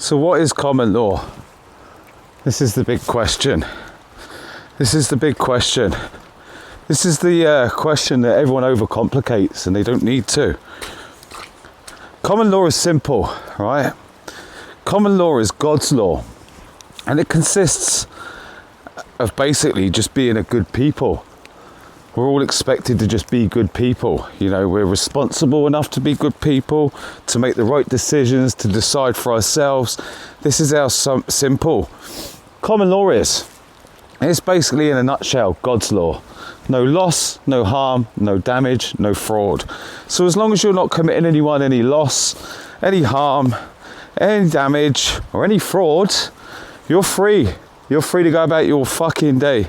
So what is common law? This is the big question. This is the big question. This is the question that everyone overcomplicates, and they don't need to. Common law is simple, right? Common law is God's law, and it consists of basically just being a good people. We're all expected to just be good people. You know, we're responsible enough to be good people, to make the right decisions, to decide for ourselves. This is how simple common law is. It's basically, in a nutshell, God's law. No loss, no harm, no damage, no fraud. So as long as you're not committing anyone any loss, any harm, any damage, or any fraud, you're free. You're free to go about your fucking day.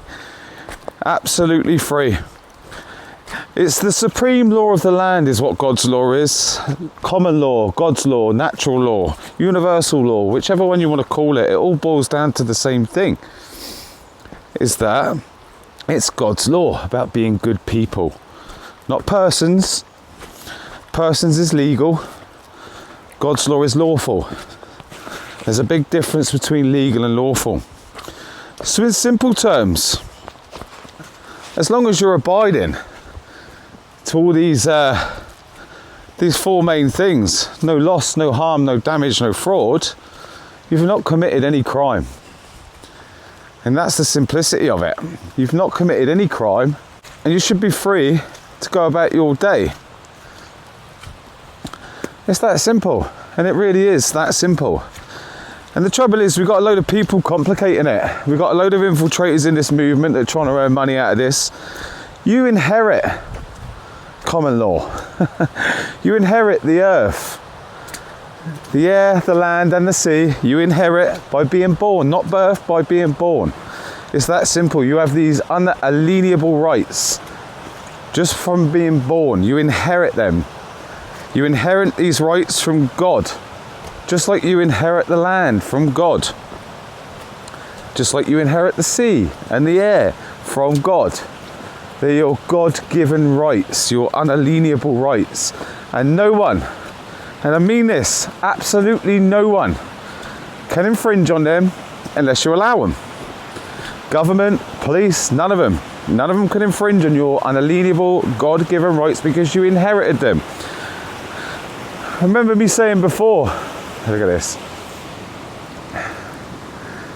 Absolutely free. It's the supreme law of the land is what God's law is. Common law, God's law, natural law, universal law, whichever one you want to call it, it all boils down to the same thing. Is that it's God's law about being good people. Not persons. Persons is legal. God's law is lawful. There's a big difference between legal and lawful. So in simple terms, as long as you're abiding to all these four main things, no loss, no harm, no damage, no fraud, you've not committed any crime. And that's the simplicity of it. You've not committed any crime, and you should be free to go about your day. It's that simple, and it really is that simple. And the trouble is, we've got a load of people complicating it. We've got a load of infiltrators in this movement that are trying to earn money out of this. You inherit common law. You inherit the earth, the air, the land and the sea. You inherit by being born, not birth, by being born. It's that simple. You have these unalienable rights just from being born. You inherit them. You inherit these rights from God, just like you inherit the land from God, just like you inherit the sea and the air from God. They're your God-given rights, your unalienable rights. And no one, and I mean this, absolutely no one, can infringe on them unless you allow them. Government, police, none of them. None of them can infringe on your unalienable, God-given rights because you inherited them. Remember me saying before, look at this.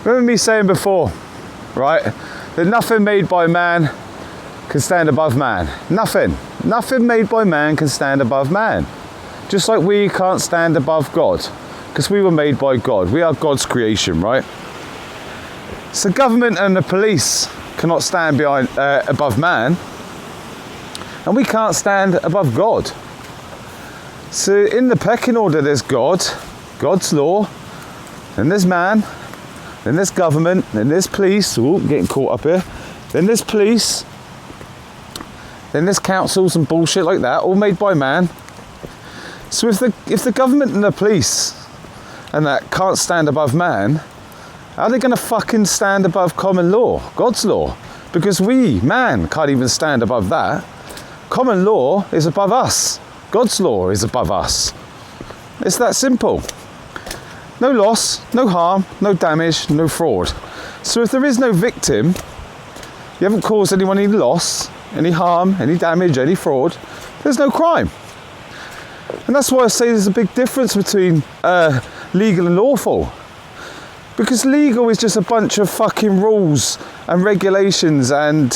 Remember me saying before, right, that nothing made by man can stand above man. Nothing made by man can stand above man. Just like we can't stand above God, because we were made by God. We are God's creation, right? So government and the police cannot stand above man, and we can't stand above God. So in the pecking order, there's God, God's law, then there's man, then there's government, then there's police. Ooh, getting caught up here. Then there's police. Then there's councils and bullshit like that, all made by man. So if the government and the police and that can't stand above man, how are they going to fucking stand above common law, God's law? Because we, man, can't even stand above that. Common law is above us. God's law is above us. It's that simple. No loss, no harm, no damage, no fraud. So if there is no victim, you haven't caused anyone any loss, any harm, any damage, any fraud, there's no crime. And that's why I say there's a big difference between legal and lawful. Because legal is just a bunch of fucking rules and regulations and,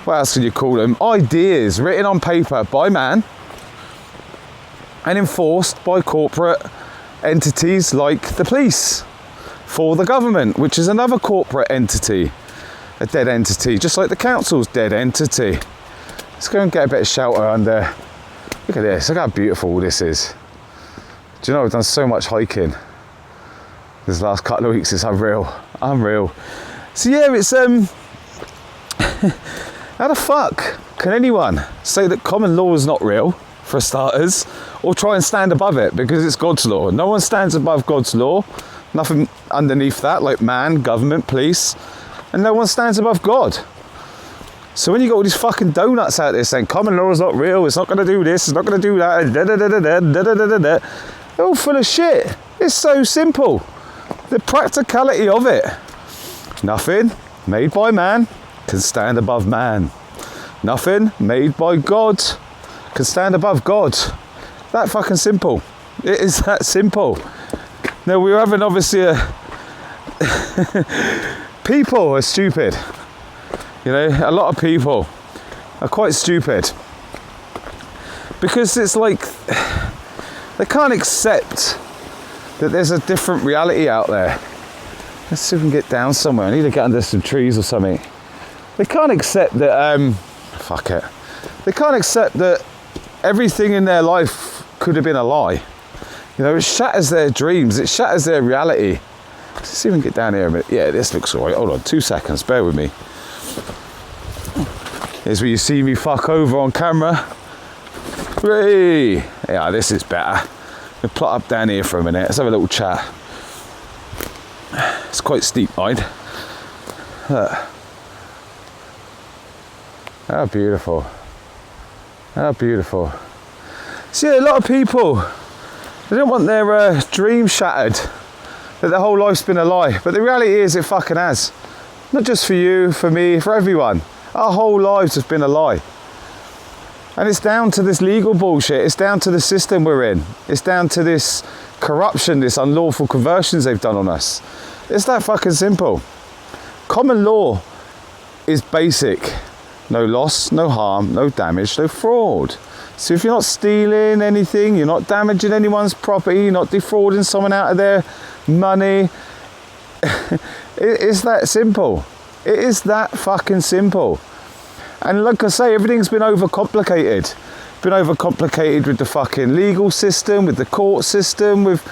what else can you call them, ideas written on paper by man and enforced by corporate entities like the police for the government, which is another corporate entity. A dead entity, just like the council's dead entity. Let's go and get a bit of shelter under. Look at this, look how beautiful this is. Do you know, I've done so much hiking this last couple of weeks, it's unreal. So yeah, it's how the fuck can anyone say that common law is not real, for starters, or try and stand above it because it's God's law? No one stands above God's law, nothing underneath that, like man, government, police. And no one stands above God. So when you got all these fucking donuts out there saying common law is not real, it's not going to do this, it's not going to do that, they're all full of shit. It's so simple. The practicality of it. Nothing made by man can stand above man. Nothing made by God can stand above God. That fucking simple. It is that simple. Now we're having obviously people are stupid. You know, a lot of people are quite stupid. Because it's like, they can't accept that there's a different reality out there. Let's see if we can get down somewhere. I need to get under some trees or something. They can't accept that, fuck it. They can't accept that everything in their life could have been a lie. You know, it shatters their dreams. It shatters their reality. Let's see if we can get down here a minute. Yeah, this looks all right. Hold on, 2 seconds. Bear with me. Here's where you see me fuck over on camera. Hey. Yeah, this is better. We'll plot up down here for a minute. Let's have a little chat. It's quite steep, mind. How beautiful. How beautiful. See, a lot of people, they don't want their dream shattered, that their whole life's been a lie. But the reality is it fucking has. Not just for you, for me, for everyone. Our whole lives have been a lie. And it's down to this legal bullshit. It's down to the system we're in. It's down to this corruption, this unlawful conversions they've done on us. It's that fucking simple. Common law is basic. No loss, no harm, no damage, no fraud. So if you're not stealing anything, you're not damaging anyone's property, you're not defrauding someone out of their money, it's that simple. It is that fucking simple. And like I say, everything's been overcomplicated. Been overcomplicated with the fucking legal system, with the court system, with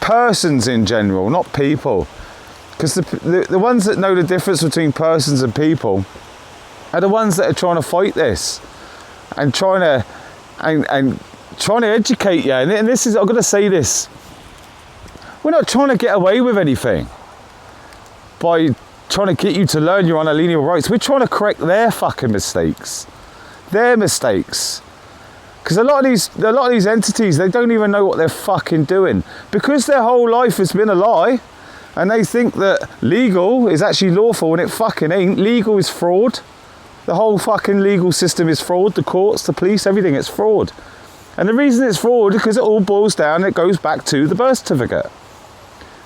persons in general, not people. Because the ones that know the difference between persons and people are the ones that are trying to fight this and trying to educate you. And this is, I've got to say this, we're not trying to get away with anything by trying to get you to learn your unalienable rights. We're trying to correct their fucking mistakes. Their mistakes. Because a lot of these entities, they don't even know what they're fucking doing. Because their whole life has been a lie, and they think that legal is actually lawful, and it fucking ain't. Legal is fraud. The whole fucking legal system is fraud. The courts, the police, everything, it's fraud. And the reason it's fraud is because it all boils down, it goes back to the birth certificate.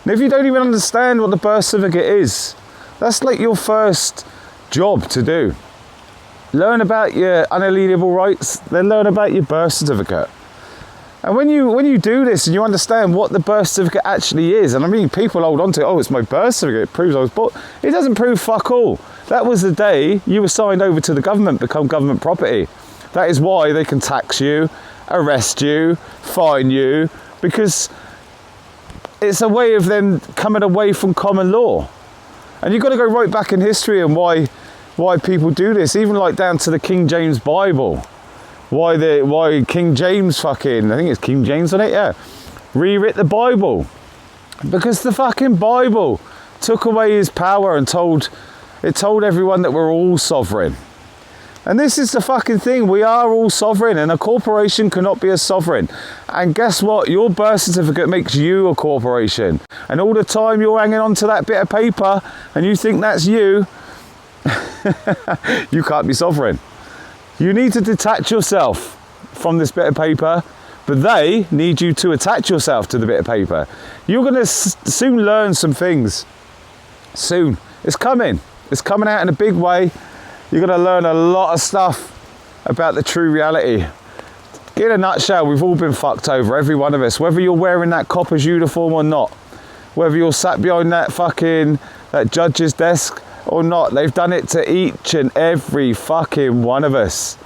And if you don't even understand what the birth certificate is, that's like your first job to do. Learn about your unalienable rights, then learn about your birth certificate. And when you do this and you understand what the birth certificate actually is, and I mean, people hold on to, oh, it's my birth certificate, it proves I was born. It doesn't prove fuck all. That was the day you were signed over to the government, become government property. That is why they can tax you, arrest you, fine you, because it's a way of them coming away from common law. And you've got to go right back in history and why people do this, even like down to the King James Bible. Why King James fucking, I think it's King James on it, yeah, rewrit the Bible. Because the fucking Bible took away his power and told everyone that we're all sovereign. And this is the fucking thing, we are all sovereign, and a corporation cannot be a sovereign. And guess what? Your birth certificate makes you a corporation. And all the time you're hanging on to that bit of paper and you think that's you, you can't be sovereign. You need to detach yourself from this bit of paper, but they need you to attach yourself to the bit of paper. You're going to soon learn some things. Soon. It's coming. It's coming out in a big way. You're going to learn a lot of stuff about the true reality. In a nutshell, we've all been fucked over, every one of us, whether you're wearing that copper's uniform or not, whether you're sat behind that judge's desk or not. They've done it to each and every fucking one of us.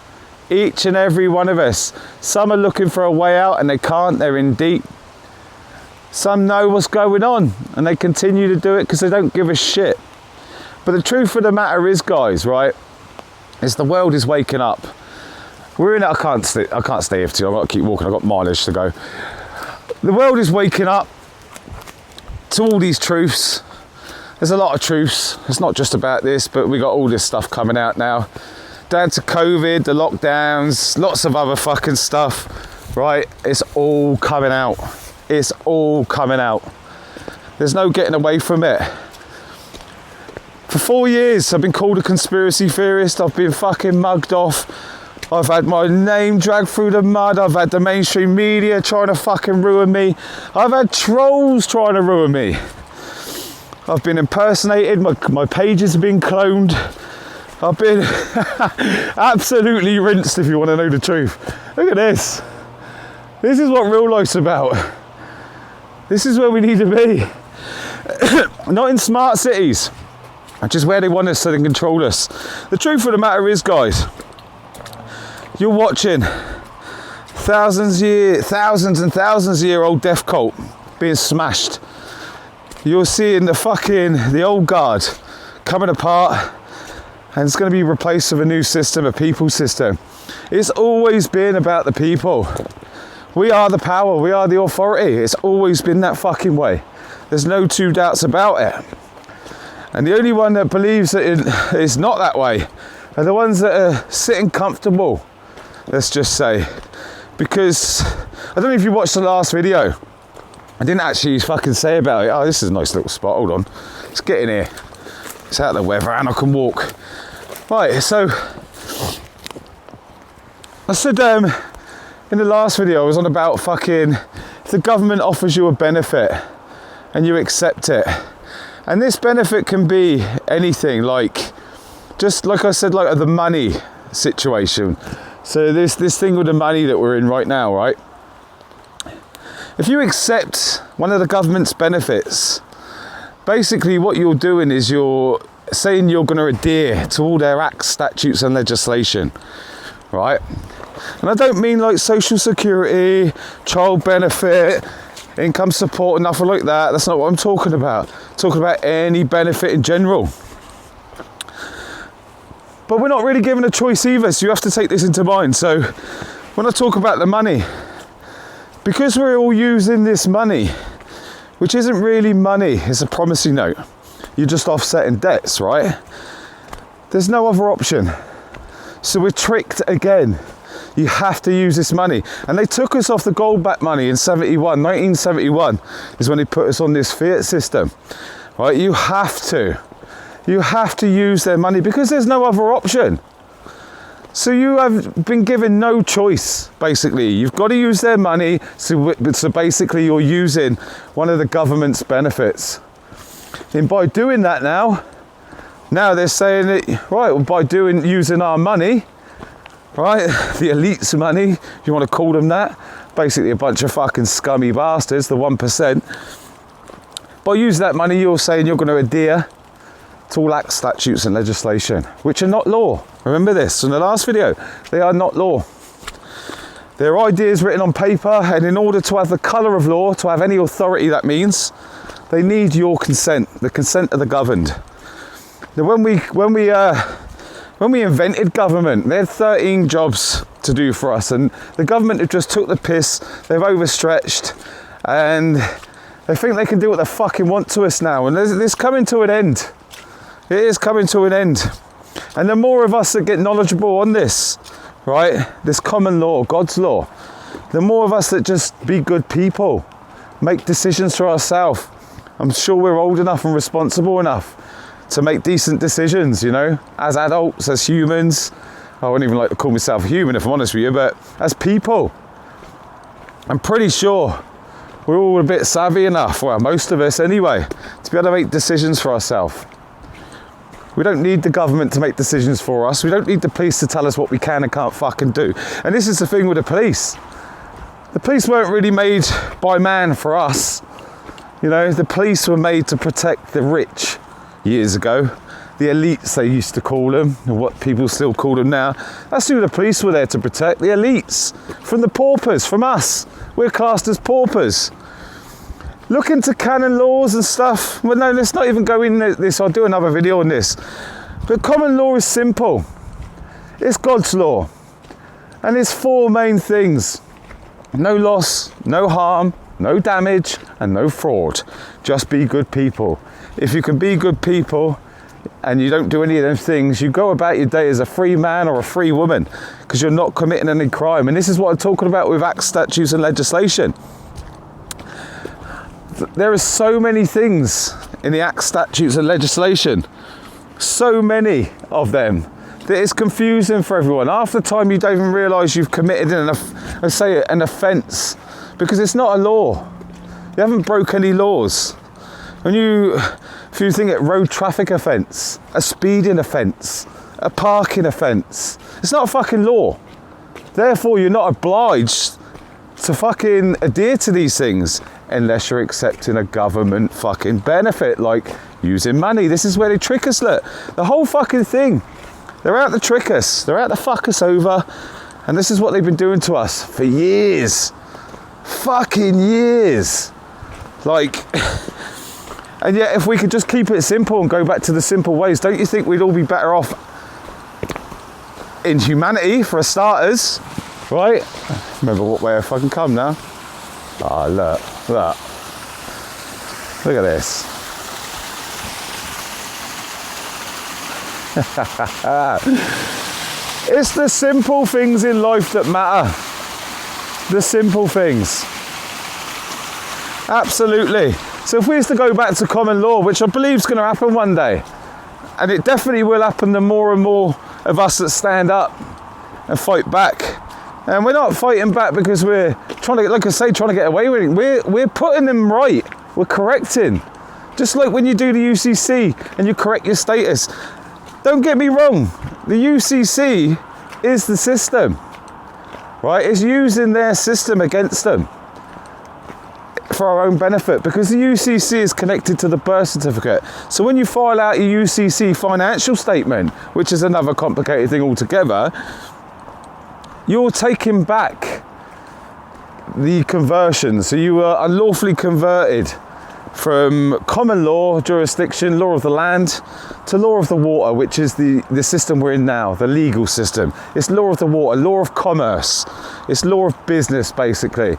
Each and every one of us. Some are looking for a way out and they can't, they're in deep. Some know what's going on and they continue to do it because they don't give a shit. But the truth of the matter is, guys, right, is the world is waking up. We're in it, I can't stay here for too long, I've got to keep walking, I've got mileage to go. The world is waking up to all these truths. There's a lot of truths. It's not just about this, but we got all this stuff coming out now. Down to COVID, the lockdowns, lots of other fucking stuff, right? It's all coming out. It's all coming out. There's no getting away from it. For 4 years, I've been called a conspiracy theorist. I've been fucking mugged off. I've had my name dragged through the mud. I've had the mainstream media trying to fucking ruin me. I've had trolls trying to ruin me. I've been impersonated. My pages have been cloned. I've been absolutely rinsed, if you want to know the truth. Look at this. This is what real life's about. This is where we need to be. Not in smart cities, which is where they want us so they can control us. The truth of the matter is, guys, you're watching thousands and thousands of year old death cult being smashed. You're seeing the old guard coming apart, and it's going to be replaced with a new system, a people system. It's always been about the people. We are the power, we are the authority. It's always been that fucking way. There's no two doubts about it. And the only one that believes that it's not that way are the ones that are sitting comfortable, let's just say. Because, I don't know if you watched the last video. I didn't actually fucking say about it. Oh, this is a nice little spot, hold on. Let's get in here. It's out of the weather and I can walk. Right, so I said in the last video I was on about fucking if the government offers you a benefit and you accept it. And this benefit can be anything, like, just like I said, like the money situation. So this thing with the money that we're in right now, right? If you accept one of the government's benefits, basically what you're doing is you're saying you're going to adhere to all their acts, statutes and legislation, right? And I don't mean like social security, child benefit, income support and nothing like that. That's not what I'm talking about. I'm talking about any benefit in general. But we're not really given a choice either, so you have to take this into mind. So when I talk about the money, because we're all using this money, which isn't really money, it's a promissory note. You're just offsetting debts, right? There's no other option. So we're tricked again. You have to use this money. And they took us off the gold-backed money in 1971 is when they put us on this fiat system, right? You have to use their money because there's no other option. So you have been given no choice, basically. You've got to use their money, so basically you're using one of the government's benefits. And by doing that now they're saying that, right, well, by using our money, right, the elite's money, if you want to call them that, basically a bunch of fucking scummy bastards, the 1%. By using that money, you're saying you're going to adhere to all acts, statutes and legislation, which are not law. Remember this in the last video, they are not law. They're ideas written on paper, and in order to have the colour of law, to have any authority, that means they need your consent, the consent of the governed. Now, when we invented government, they had 13 jobs to do for us, and the government have just took the piss, they've overstretched, and they think they can do what they fucking want to us now, and it's coming to an end. It is coming to an end. And the more of us that get knowledgeable on this, right, this common law, God's law, the more of us that just be good people, make decisions for ourselves. I'm sure we're old enough and responsible enough to make decent decisions, you know, as adults, as humans. I wouldn't even like to call myself a human if I'm honest with you, but as people, I'm pretty sure we're all a bit savvy enough, well, most of us anyway, to be able to make decisions for ourselves. We don't need the government to make decisions for us. We don't need the police to tell us what we can and can't fucking do. And this is the thing with the police. The police weren't really made by man for us. You know, the police were made to protect the rich years ago. The elites, they used to call them, and what people still call them now. That's who the police were there to protect, the elites. From the paupers, from us. We're classed as paupers. Look into canon laws and stuff. Well, no, let's not even go in this. I'll do another video on this. But common law is simple. It's God's law. And it's 4 main things. No loss, no harm, no damage, and no fraud. Just be good people. If you can be good people and you don't do any of those things, you go about your day as a free man or a free woman because you're not committing any crime. And this is what I'm talking about with acts, statutes, and legislation. there are so many things in the acts, statutes and legislation, so many of them, that it's confusing for everyone. After the time you don't even realise you've committed an offence, because it's not a law. You haven't broke any laws. If you think it road traffic offence, a speeding offence, a parking offence, it's not a fucking law. Therefore, you're not obliged to fucking adhere to these things unless you're accepting a government fucking benefit, like using money. This is where they trick us, look. The whole fucking thing. They're out to trick us. They're out to fuck us over. And this is what they've been doing to us for years. Fucking years. Like, and yet if we could just keep it simple and go back to the simple ways, don't you think we'd all be better off in humanity, for starters, right? Remember what way I fucking come now. Ah, look at this. It's the simple things in life that matter. The simple things. Absolutely. So if we used to go back to common law, which I believe is going to happen one day, and it definitely will happen the more and more of us that stand up and fight back. And we're not fighting back because we're trying to, like I say, trying to get away with it. We're putting them right. We're correcting. Just like when you do the UCC and you correct your status. Don't get me wrong. The UCC is the system, right? It's using their system against them for our own benefit, because the UCC is connected to the birth certificate. So when you file out your UCC financial statement, which is another complicated thing altogether, you're taking back the conversion. So you were unlawfully converted from common law jurisdiction, law of the land, to law of the water, which is the system we're in now, the legal system. It's law of the water, law of commerce. It's law of business, basically.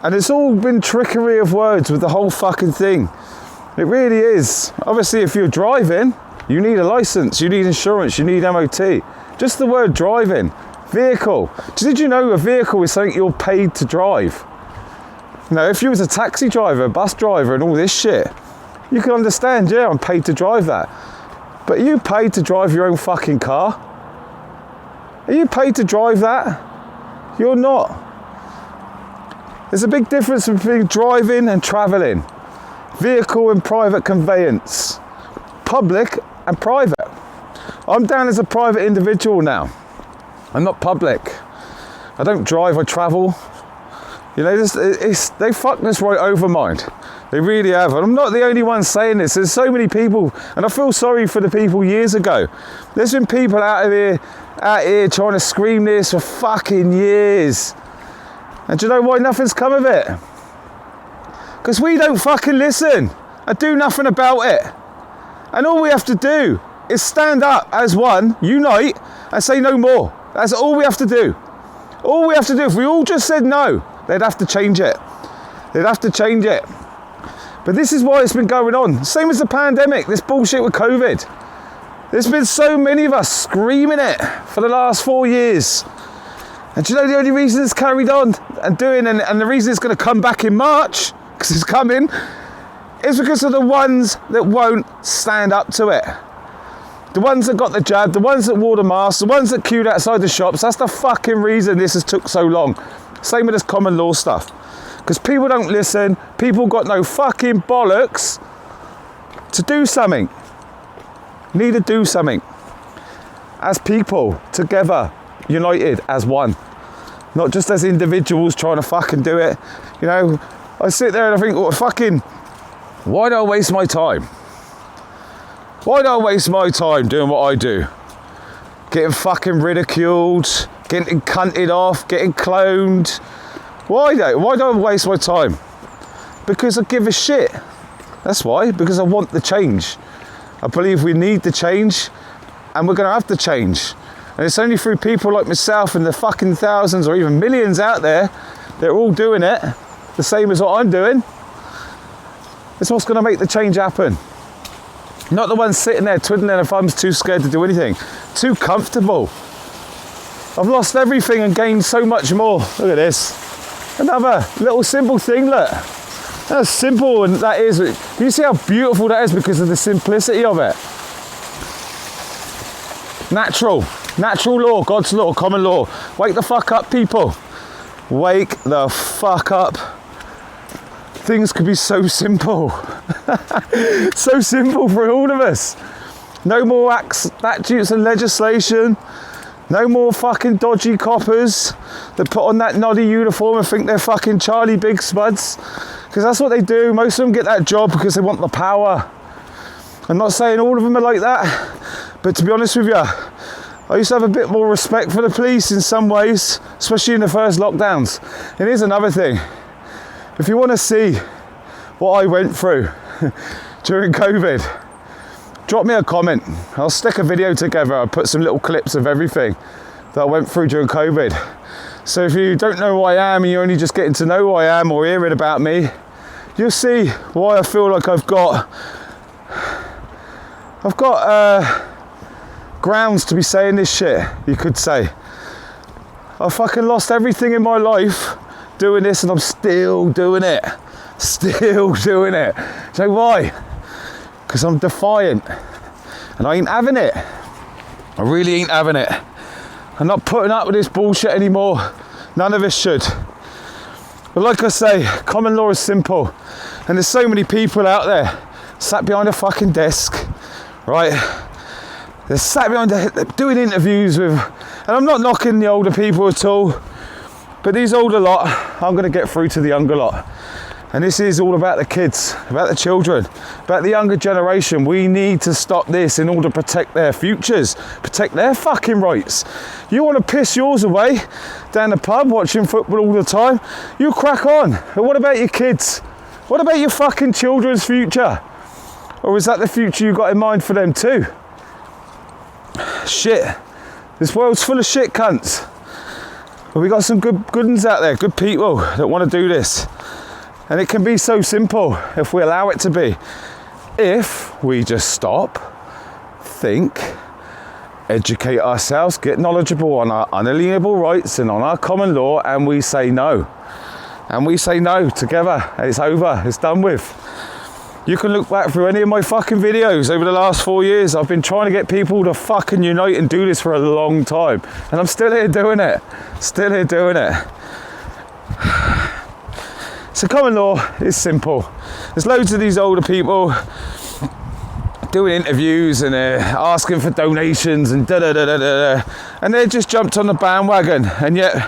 And it's all been trickery of words with the whole fucking thing. It really is. Obviously, if you're driving, you need a license, you need insurance, you need MOT. Just the word driving. Vehicle. Did you know a vehicle is something you're paid to drive? You know, if you was a taxi driver, a bus driver and all this shit, you can understand, yeah, I'm paid to drive that. But are you paid to drive your own fucking car? Are you paid to drive that? You're not. There's a big difference between driving and travelling. Vehicle and private conveyance. Public and private. I'm down as a private individual now. I'm not public. I don't drive, I travel. You know, they fucked this right over mind. They really have. And I'm not the only one saying this. There's so many people, and I feel sorry for the people years ago. There's been people out here trying to scream this for fucking years. And do you know why nothing's come of it? Because we don't fucking listen and do nothing about it. And all we have to do is stand up as one, unite, and say no more. That's all we have to do. All we have to do, if we all just said no, they'd have to change it. They'd have to change it. But this is why it's been going on. Same as the pandemic, this bullshit with COVID. There's been so many of us screaming it for the last 4 years. And do you know the only reason it's carried on and the reason it's going to come back in March, because it's coming, is because of the ones that won't stand up to it. The ones that got the jab, the ones that wore the mask, the ones that queued outside the shops. That's the fucking reason this has took so long. Same with this common law stuff. Because people don't listen, people got no fucking bollocks to do something. Need to do something. As people, together, united as one. Not just as individuals trying to fucking do it. You know, I sit there and I think, why do I waste my time? Why do I waste my time doing what I do? Getting fucking ridiculed, getting cunted off, getting cloned. Why do I waste my time? Because I give a shit. That's why, because I want the change. I believe we need the change, and we're going to have to change. And it's only through people like myself and the fucking thousands or even millions out there that are all doing it, the same as what I'm doing. It's what's going to make the change happen. Not the ones sitting there twiddling their thumbs, too scared to do anything. Too comfortable. I've lost everything and gained so much more. Look at this. Another little simple thing, look. That's simple, and that is. Can you see how beautiful that is because of the simplicity of it? Natural law, God's law, common law. Wake the fuck up, people. Wake the fuck up. Things could be so simple. So simple for all of us. No more statutes and legislation. No more fucking dodgy coppers that put on that noddy uniform and think they're fucking Charlie Big Spuds. Because that's what they do. Most of them get that job because they want the power. I'm not saying all of them are like that. But to be honest with you, I used to have a bit more respect for the police in some ways, especially in the first lockdowns. And here's another thing. If you want to see what I went through during COVID, drop me a comment. I'll stick a video together. I'll put some little clips of everything that I went through during COVID. So if you don't know who I am and you're only just getting to know who I am or hearing about me, you'll see why I feel like I've got grounds to be saying this shit, you could say. I fucking lost everything in my life doing this, and I'm still doing it. Still doing it. So why? Because I'm defiant. And I ain't having it. I really ain't having it. I'm not putting up with this bullshit anymore. None of us should. But like I say, common law is simple. And there's so many people out there sat behind a fucking desk, right? They're sat behind doing interviews with, and I'm not knocking the older people at all, but these older lot, I'm going to get through to the younger lot. And this is all about the kids, about the children, about the younger generation. We need to stop this in order to protect their futures, protect their fucking rights. You want to piss yours away down the pub watching football all the time? You crack on. But what about your kids? What about your fucking children's future? Or is that the future you got in mind for them too? Shit. This world's full of shit cunts. But we got some good uns out there, good people that want to do this. And it can be so simple if we allow it to be. If we just stop, think, educate ourselves, get knowledgeable on our unalienable rights and on our common law, and we say no. And we say no together. It's over. It's done with. You can look back through any of my fucking videos over the last 4 years. I've been trying to get people to fucking unite and do this for a long time. And I'm still here doing it. Still here doing it. So common law is simple. There's loads of these older people doing interviews and asking for donations and da-da-da-da-da. And they just jumped on the bandwagon. And yet,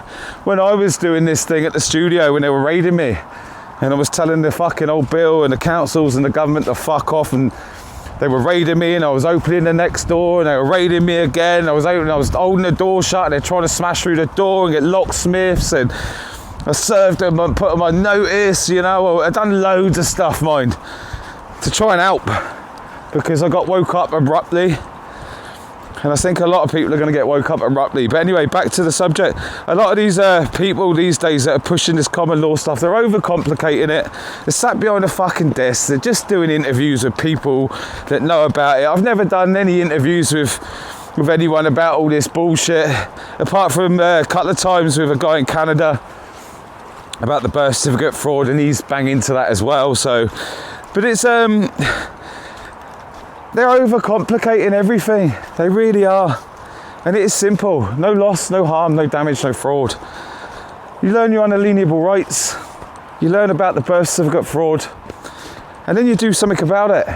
when I was doing this thing at the studio, when they were raiding me, and I was telling the fucking old Bill and the councils and the government to fuck off, and they were raiding me, and I was opening the next door and they were raiding me again. I was holding the door shut and they're trying to smash through the door and get locksmiths, and I served them and put them on notice, you know. I've done loads of stuff, mind, to try and help, because I got woke up abruptly. And I think a lot of people are going to get woke up abruptly. But anyway, back to the subject. A lot of these people these days that are pushing this common law stuff, they're overcomplicating it. They're sat behind a fucking desk. They're just doing interviews with people that know about it. I've never done any interviews with anyone about all this bullshit, apart from a couple of times with a guy in Canada about the birth certificate fraud, and he's banging into that as well. So, but it's they're overcomplicating everything. They really are. And it is simple. No loss, no harm, no damage, no fraud. You learn your unalienable rights. You learn about the birth certificate fraud. And then you do something about it.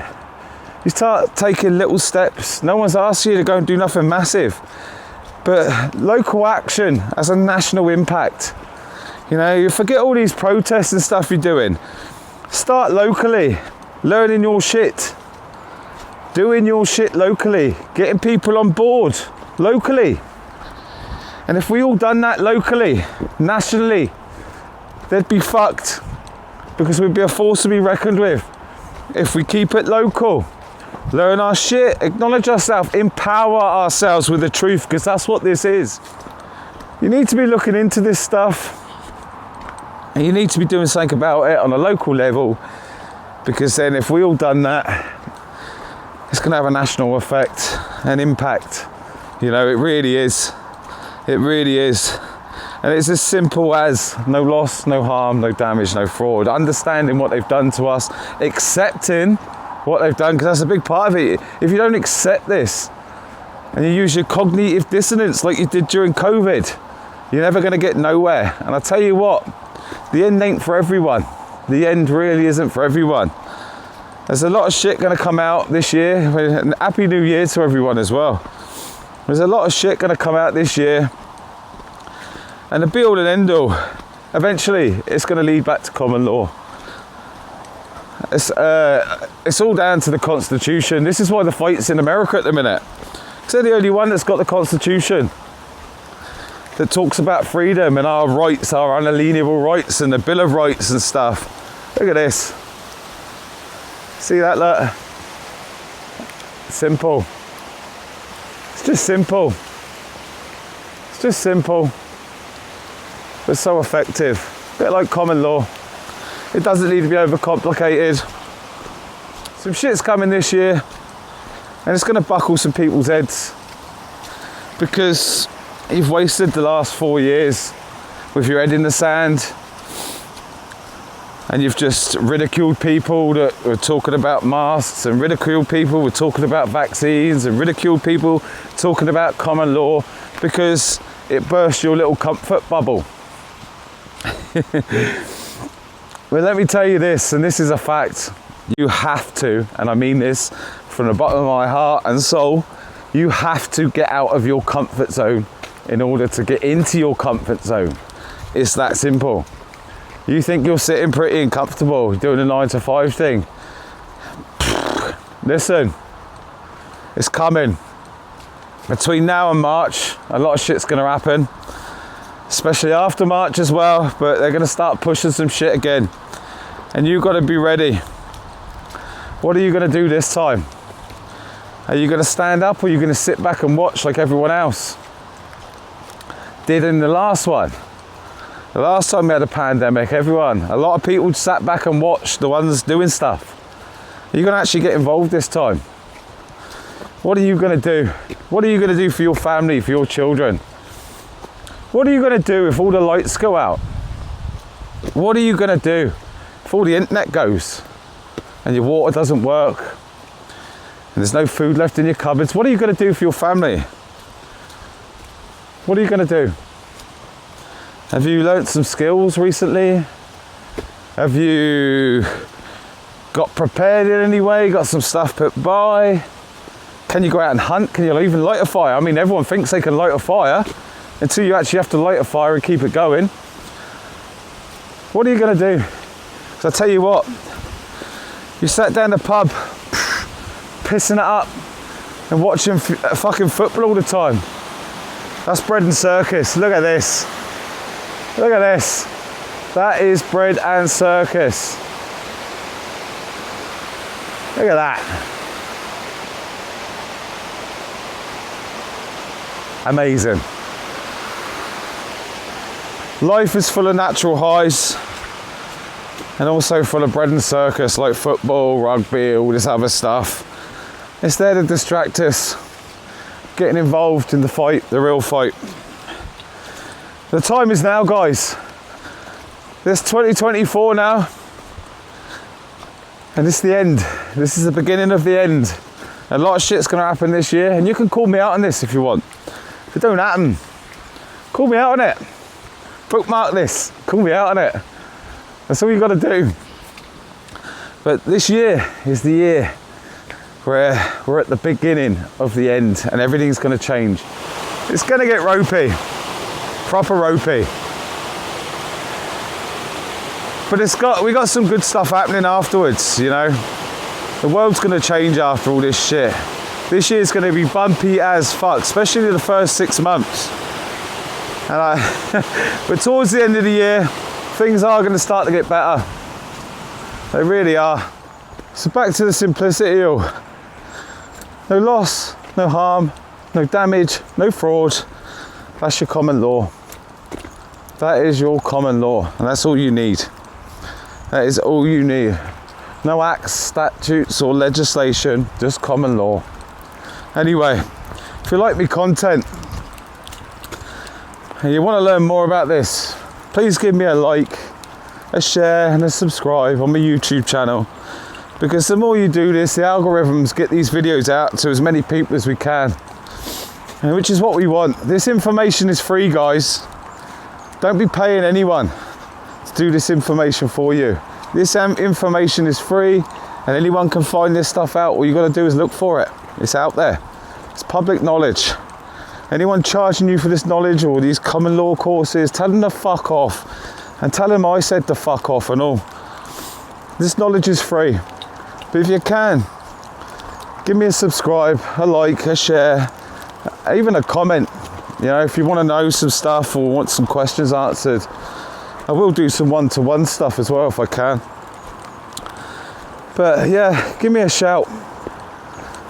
You start taking little steps. No one's asked you to go and do nothing massive. But local action has a national impact. You know, you forget all these protests and stuff you're doing. Start locally. Learning your shit. Doing your shit locally, getting people on board locally. And if we all done that locally, nationally, they'd be fucked, because we'd be a force to be reckoned with. If we keep it local, learn our shit, acknowledge ourselves, empower ourselves with the truth, because that's what this is. You need to be looking into this stuff, and you need to be doing something about it on a local level, because then if we all done that, it's going to have a national effect and impact. You know, it really is. It really is. And it's as simple as no loss, no harm, no damage, no fraud. Understanding what they've done to us, accepting what they've done, because that's a big part of it. If you don't accept this and you use your cognitive dissonance like you did during COVID, you're never going to get nowhere. And I tell you what, the end ain't for everyone. The end really isn't for everyone. There's a lot of shit going to come out this year. And Happy New Year to everyone as well. There's a lot of shit going to come out this year. And the be all and end all, eventually it's going to lead back to common law. It's all down to the Constitution. This is why the fight's in America at the minute. Because they're the only one that's got the Constitution that talks about freedom and our rights, our unalienable rights, and the Bill of Rights and stuff. Look at this. See that, look? Simple. It's just simple. It's just simple. But so effective. A bit like common law. It doesn't need to be overcomplicated. Some shit's coming this year, and it's going to buckle some people's heads, because you've wasted the last 4 years with your head in the sand, and you've just ridiculed people that were talking about masks, and ridiculed people who were talking about vaccines, and ridiculed people talking about common law, because it burst your little comfort bubble. Well, let me tell you this, and this is a fact. You have to, and I mean this from the bottom of my heart and soul, you have to get out of your comfort zone in order to get into your comfort zone. It's that simple. You think you're sitting pretty and comfortable doing a 9 to 5 thing. Listen, it's coming. Between now and March, a lot of shit's going to happen. Especially after March as well, but they're going to start pushing some shit again. And you've got to be ready. What are you going to do this time? Are you going to stand up, or are you going to sit back and watch like everyone else did in the last one? The last time we had a pandemic, a lot of people sat back and watched the ones doing stuff. Are you going to actually get involved this time? What are you going to do? What are you going to do for your family, for your children? What are you going to do if all the lights go out? What are you going to do if all the internet goes and your water doesn't work and there's no food left in your cupboards? What are you going to do for your family? What are you going to do? Have you learnt some skills recently? Have you got prepared in any way? Got some stuff put by? Can you go out and hunt? Can you even light a fire? I mean, everyone thinks they can light a fire until you actually have to light a fire and keep it going. What are you going to do? Because I tell you what, you sat down the pub, pissing it up and watching fucking football all the time. That's bread and circus. Look at this. Look at this. That is bread and circus. Look at that. Amazing. Life is full of natural highs and also full of bread and circus, like football, rugby, all this other stuff. It's there to distract us, getting involved in the fight, the real fight. The time is now, guys. It's 2024 now, and it's the end. This is the beginning of the end. A lot of shit's gonna happen this year, and you can call me out on this if you want. If it don't happen, call me out on it. Bookmark this, call me out on it. That's all you gotta do. But this year is the year where we're at the beginning of the end and everything's gonna change. It's gonna get ropey, proper ropey. But we got some good stuff happening afterwards, you know. The world's gonna change after all this shit. This year's gonna be bumpy as fuck, especially the first 6 months. But towards the end of the year, things are going to start to get better. They really are. So back to the simplicity. No loss, no harm, no damage, no fraud. That's your common law. That is your common law, and that's all you need. That is all you need. No acts, statutes, or legislation, just common law. Anyway, if you like me content, and you want to learn more about this, please give me a like, a share and a subscribe on my YouTube channel, because the more you do this, the algorithms get these videos out to as many people as we can, and which is what we want. This information is free, guys. Don't be paying anyone to do this information for you. This information is free and anyone can find this stuff out. All you got to do is look for it. It's out there. It's public knowledge. Anyone charging you for this knowledge or these common law courses, tell them to fuck off, and tell them I said to fuck off and all. This knowledge is free. But if you can, give me a subscribe, a like, a share, even a comment. You know, if you want to know some stuff or want some questions answered, I will do some one-to-one stuff as well if I can. But yeah, give me a shout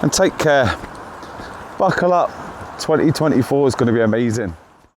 and take care. Buckle up. 2024 is going to be amazing.